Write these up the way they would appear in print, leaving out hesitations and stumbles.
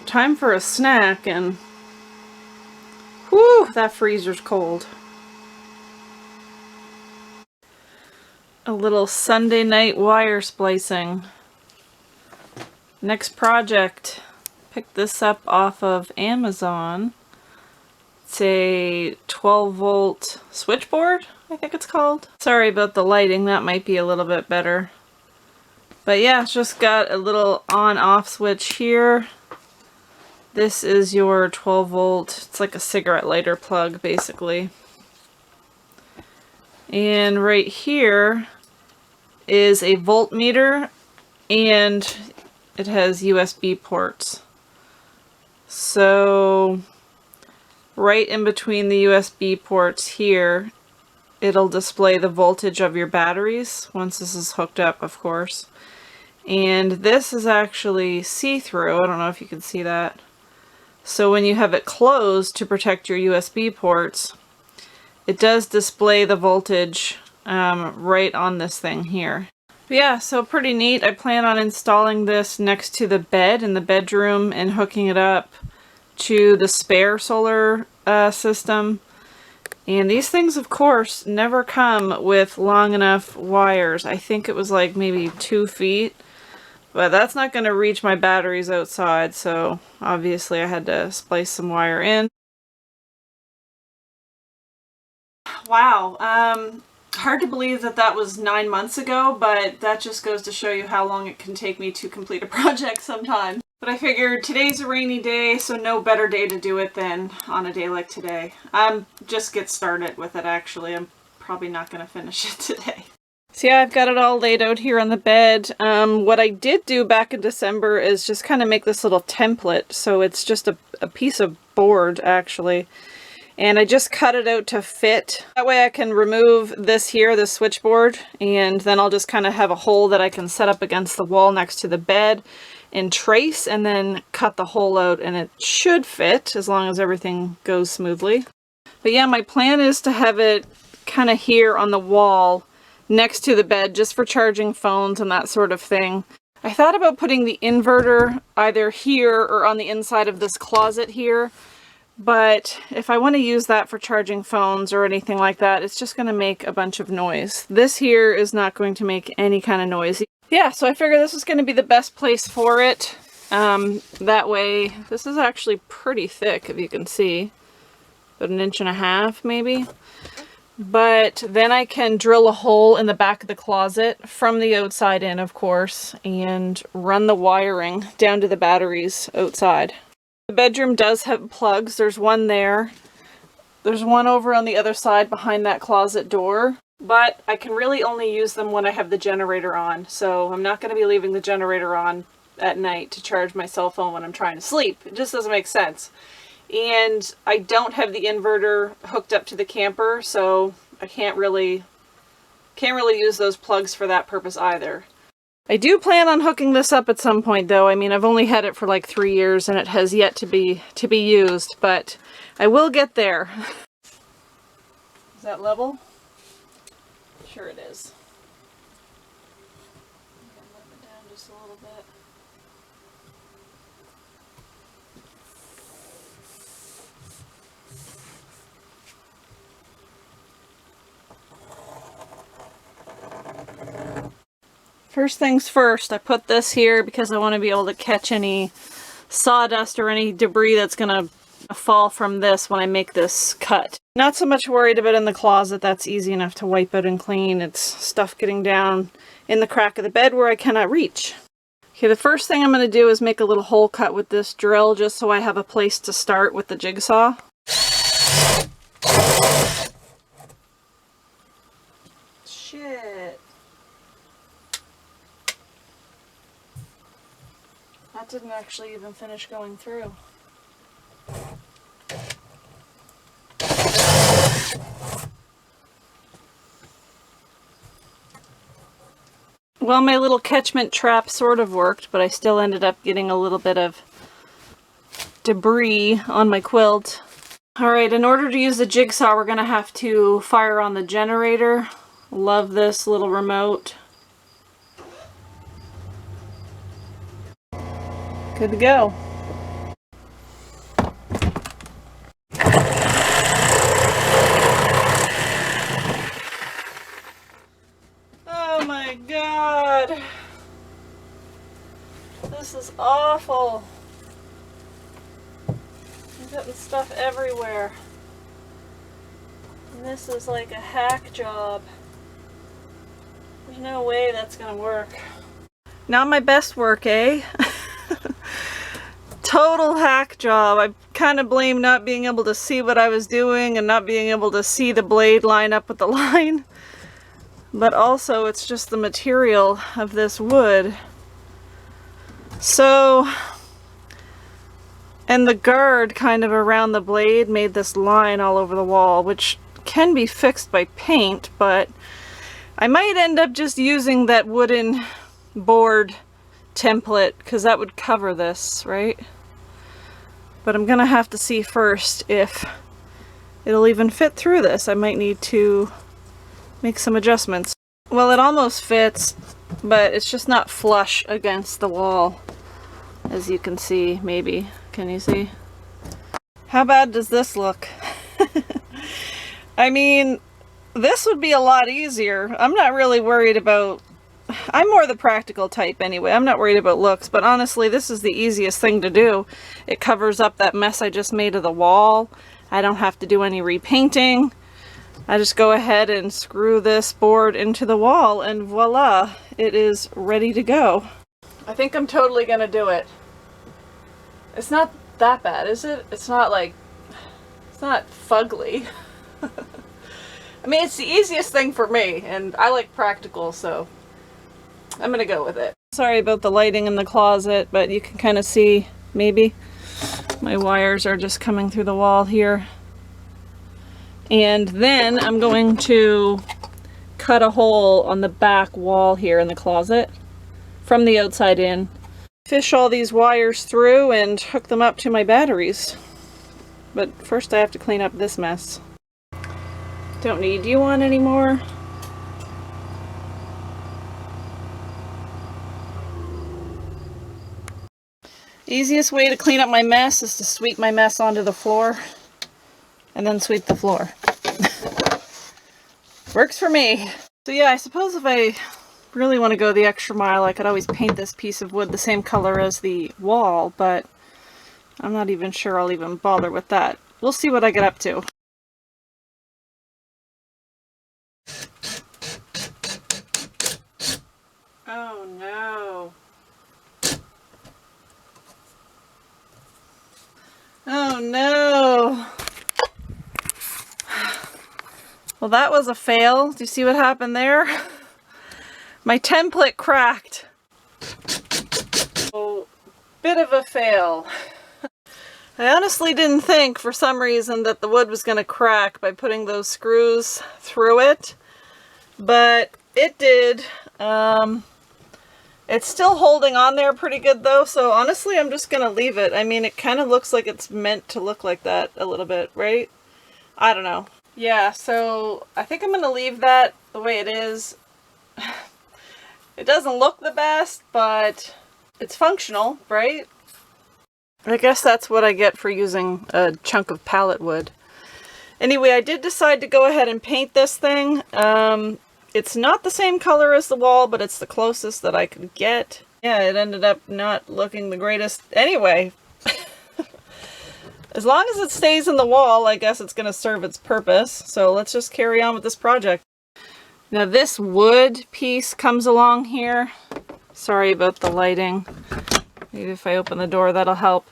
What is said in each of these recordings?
time for a snack, and whew, that freezer's cold. A little Sunday night wire splicing. Next project. Picked this up off of Amazon. It's a 12 volt switchboard, I think it's called. Sorry about the lighting, that might be a little bit better. But yeah, it's just got a little on-off switch here. This is your 12 volt, it's like a cigarette lighter plug basically. And right here is a voltmeter, and it has USB ports. So right in between the USB ports here, it'll display the voltage of your batteries once this is hooked up, of course. And this is actually see-through. I don't know if you can see that. So when you have it closed to protect your USB ports, it does display the voltage right on this thing here. But yeah, so pretty neat. I plan on installing this next to the bed in the bedroom and hooking it up to the spare solar system. And these things, of course, never come with long enough wires. I think it was like maybe 2 feet, but that's not going to reach my batteries outside, so obviously I had to splice some wire in. Wow, hard to believe that that was 9 months ago, but that just goes to show you how long it can take me to complete a project sometimes. But I figured today's a rainy day, so no better day to do it than on a day like today. Just get started with it actually. I'm probably not going to finish it today. So yeah, I've got it all laid out here on the bed. What I did do back in December is just kind of make this little template. So it's just a piece of board actually. And I just cut it out to fit. That way I can remove this here, the switchboard, and then I'll just kind of have a hole that I can set up against the wall next to the bed and trace, and then cut the hole out, and it should fit as long as everything goes smoothly. But yeah, my plan is to have it kind of here on the wall next to the bed just for charging phones and that sort of thing. I thought about putting the inverter either here or on the inside of this closet here. But if I want to use that for charging phones or anything like that, it's just going to make a bunch of noise. This here is not going to make any kind of noise. Yeah, so I figure this is going to be the best place for it. That way, this is actually pretty thick, if you can see. About 1.5 inches maybe. But then I can drill a hole in the back of the closet from the outside in, of course, and run the wiring down to the batteries outside. The bedroom does have plugs. There's one there. There's one over on the other side behind that closet door. But I can really only use them when I have the generator on. So I'm not going to be leaving the generator on at night to charge my cell phone when I'm trying to sleep. It just doesn't make sense. And I don't have the inverter hooked up to the camper, so I can't really use those plugs for that purpose either. I do plan on hooking this up at some point though. I mean, I've only had it for like 3 years and it has yet to be used, but I will get there. Is that level? Sure it is. I'm gonna move it down just a little bit. First things first, I put this here because I want to be able to catch any sawdust or any debris that's going to fall from this when I make this cut. Not so much worried about in the closet, that's easy enough to wipe out and clean. It's stuff getting down in the crack of the bed where I cannot reach. Okay, the first thing I'm going to do is make a little hole cut with this drill just so I have a place to start with the jigsaw. Shit. That didn't actually even finish going through. Well, my little catchment trap sort of worked, but I still ended up getting a little bit of debris on my quilt. Alright, in order to use the jigsaw, we're going to have to fire on the generator. Love this little remote. Good to go. awful. I'm getting stuff everywhere. And this is like a hack job. There's no way that's gonna work. Not my best work, eh? Total hack job. I kind of blame not being able to see what I was doing and not being able to see the blade line up with the line. But also it's just the material of this wood. So, and the guard kind of around the blade made this line all over the wall, which can be fixed by paint, but I might end up just using that wooden board template because that would cover this, right? But I'm gonna have to see first if it'll even fit through this. I might need to make some adjustments. Well, it almost fits, but it's just not flush against the wall, as you can see. Maybe can you see? How bad does this look? I mean, this would be a lot easier. I'm not really worried about, I'm more the practical type anyway. I'm not worried about looks, but honestly, this is the easiest thing to do. It covers up that mess I just made of the wall. I don't have to do any repainting. I just go ahead and screw this board into the wall and voila, it is ready to go. I think I'm totally gonna do it. It's not that bad, is it? It's not like, it's not fugly. I mean, it's the easiest thing for me, and I like practical, so I'm gonna go with it. Sorry about the lighting in the closet, but you can kind of see, maybe, my wires are just coming through the wall here. And then I'm going to cut a hole on the back wall here in the closet from the outside in. Fish all these wires through and hook them up to my batteries. But first I have to clean up this mess. Don't need you on anymore. Easiest way to clean up my mess is to sweep my mess onto the floor and then sweep the floor. Works for me. So yeah, I suppose if I really want to go the extra mile, I could always paint this piece of wood the same color as the wall, but I'm not even sure I'll even bother with that. We'll see what I get up to. Oh no. Oh no. Well, that was a fail. Do you see what happened there? My template cracked. Oh, bit of a fail. I honestly didn't think for some reason that the wood was going to crack by putting those screws through it, but it did. It's still holding on there pretty good though, so honestly I'm just going to leave it. I mean, it kind of looks like it's meant to look like that a little bit, right? I don't know. Yeah, so I think I'm going to leave that the way it is. It doesn't look the best, but it's functional, right? I guess that's what I get for using a chunk of pallet wood. Anyway, I did decide to go ahead and paint this thing. It's not the same color as the wall, but it's the closest that I could get. Yeah, it ended up not looking the greatest anyway. As long as it stays in the wall, I guess it's going to serve its purpose. So let's just carry on with this project. Now this wood piece comes along here. Sorry about the lighting. Maybe if I open the door, that'll help.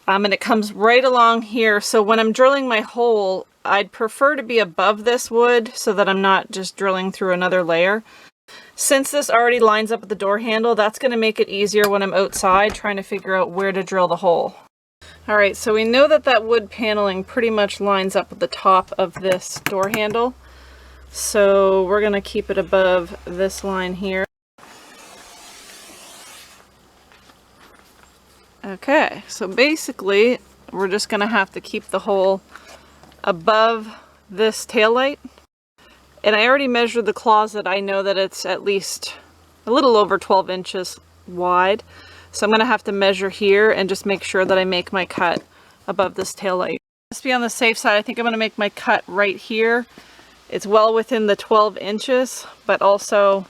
And it comes right along here. So when I'm drilling my hole, I'd prefer to be above this wood so that I'm not just drilling through another layer. Since this already lines up with the door handle, that's going to make it easier when I'm outside trying to figure out where to drill the hole. Alright, so we know that that wood paneling pretty much lines up with the top of this door handle. So we're going to keep it above this line here. Okay, so basically we're just going to have to keep the hole above this taillight. And I already measured the closet. I know that it's at least a little over 12 inches wide. So I'm going to have to measure here and just make sure that I make my cut above this taillight. Just be on the safe side, I think I'm going to make my cut right here. It's well within the 12 inches, but also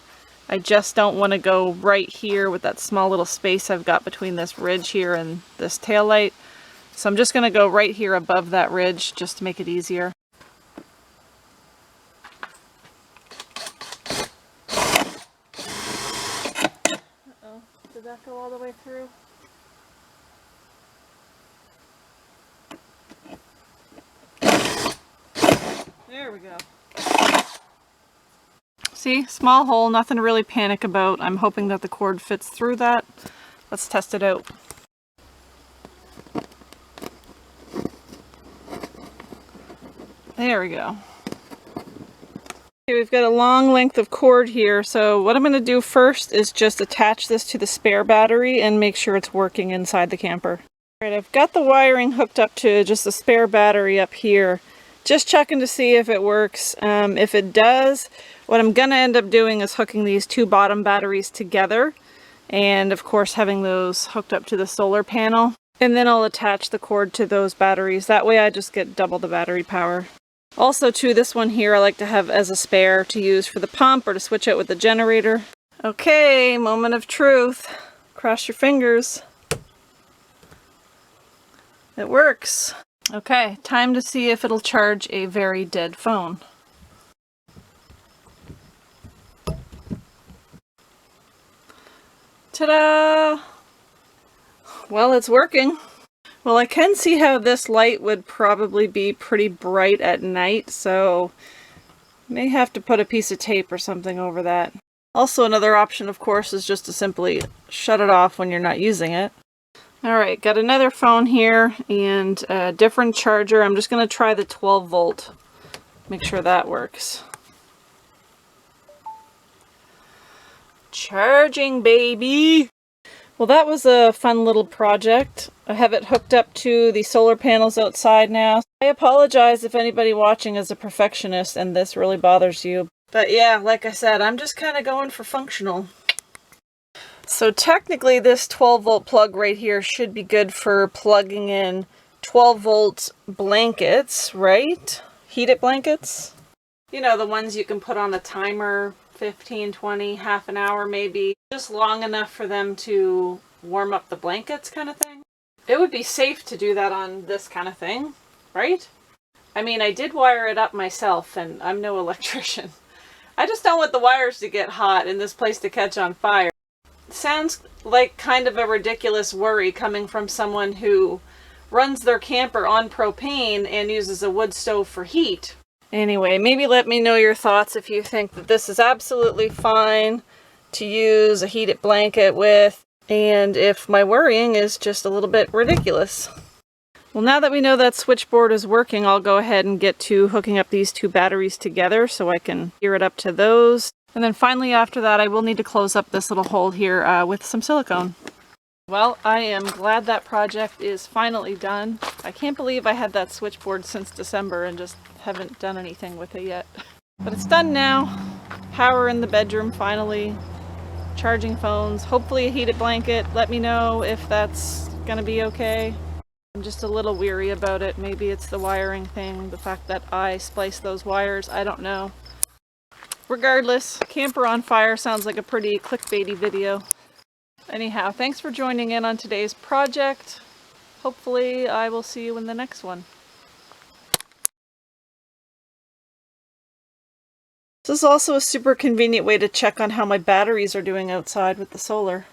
I just don't want to go right here with that small little space I've got between this ridge here and this tail light. So I'm just going to go right here above that ridge just to make it easier. Uh-oh, did that go all the way through? There we go. See, small hole, nothing to really panic about. I'm hoping that the cord fits through that. Let's test it out. There we go. Okay, we've got a long length of cord here, so what I'm going to do first is just attach this to the spare battery and make sure it's working inside the camper. Alright, I've got the wiring hooked up to just the spare battery up here. Just checking to see if it works. If it does, what I'm going to end up doing is hooking these two bottom batteries together, and of course having those hooked up to the solar panel. And then I'll attach the cord to those batteries. That way I just get double the battery power. Also too, this one here I like to have as a spare to use for the pump or to switch out with the generator. Okay, moment of truth. Cross your fingers. It works. Okay, time to see if it'll charge a very dead phone. Ta-da! Well, it's working. Well, I can see how this light would probably be pretty bright at night, so may have to put a piece of tape or something over that. Also, another option, of course, is just to simply shut it off when you're not using it. Alright, got another phone here and a different charger. I'm just going to try the 12 volt. Make sure that works. Charging, baby! Well, that was a fun little project. I have it hooked up to the solar panels outside now. I apologize if anybody watching is a perfectionist and this really bothers you. But yeah, like I said, I'm just kind of going for functional. So technically this 12 volt plug right here should be good for plugging in 12 volt blankets, right? Heated blankets? You know, the ones you can put on a timer, 15, 20, half an hour maybe. Just long enough for them to warm up the blankets kind of thing. It would be safe to do that on this kind of thing, right? I mean, I did wire it up myself and I'm no electrician. I just don't want the wires to get hot and this place to catch on fire. Sounds like kind of a ridiculous worry coming from someone who runs their camper on propane and uses a wood stove for heat. Anyway, maybe let me know your thoughts if you think that this is absolutely fine to use a heated blanket with, and if my worrying is just a little bit ridiculous. Well, now that we know that switchboard is working, I'll go ahead and get to hooking up these two batteries together so I can gear it up to those. And then finally after that, I will need to close up this little hole here with some silicone. Well, I am glad that project is finally done. I can't believe I had that switchboard since December and just haven't done anything with it yet. But it's done now. Power in the bedroom finally. Charging phones. Hopefully a heated blanket. Let me know if that's gonna be okay. I'm just a little weary about it. Maybe it's the wiring thing, the fact that I spliced those wires. I don't know. Regardless, camper on fire sounds like a pretty clickbaity video. Anyhow, thanks for joining in on today's project. Hopefully I will see you in the next one. This is also a super convenient way to check on how my batteries are doing outside with the solar.